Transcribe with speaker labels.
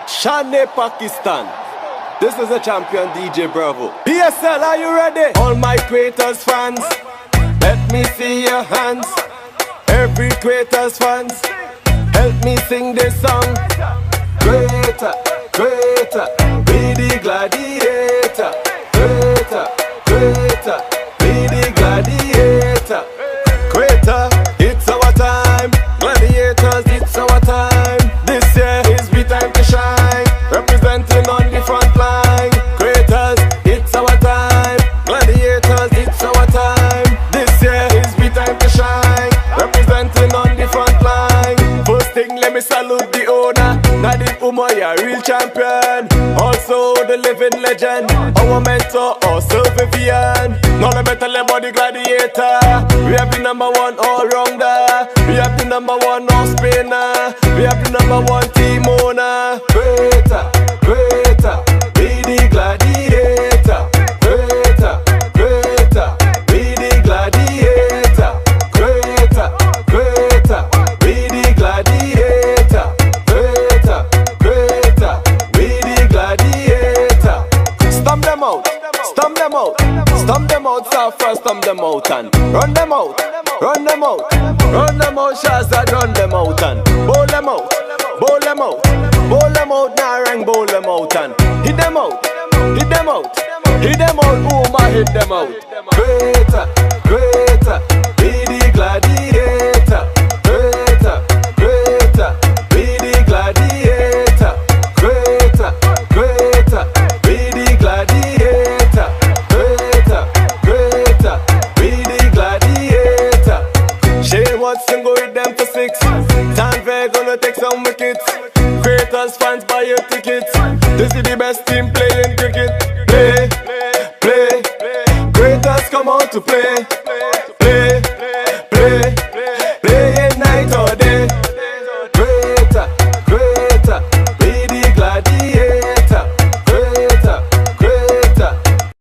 Speaker 1: Shane Pakistan. This is the champion DJ Bravo. PSL, are you ready? All my Quaters fans, let me see your hands. Every Quaters fans, help me sing this song. Quater, Quater, be the gladiator. Quater, Quater, be the gladiator. Quater, it's our time. Gladiators, it's our time. This year is the time to shine. Representing on the front line. Quaters, it's our time. Gladiators, it's our time. This year is the time to shine. Representing on the front line. First thing, let me salute the owner, Nadim Umoya, real champion. Also the living legend, our mentor, also Vivian. Now let me tell you about the gladiator. We have the number one all-rounder. We have the number one off-spinner. We have the number one team owner. Quater, Quater, be the gladiator. Quater, Quater, be the gladiator. Quater, Quater, be the gladiator. Quater, Quater, be the gladiator. Stomp them out, stomp them out, stomp them out, South first, stomp them out and run them out, run them out, run them out, Shazad, run them out and bowl them out, bowl them out, bowl them out, Narang, bowl them out and hit them out, hit them out, hit them out, Uma, hit them out. Quater, Quater, be the gladiator. Quater, Quater, be the gladiator. Quater, Quater, be the gladiator. Quater, Quater, be the gladiator. Shane Watson go with them for 6. Tanvir gonna take some wickets. Quaters fans buy your tickets. This is the best team playing cricket. Play, play, Quaters come out to play. Play, play.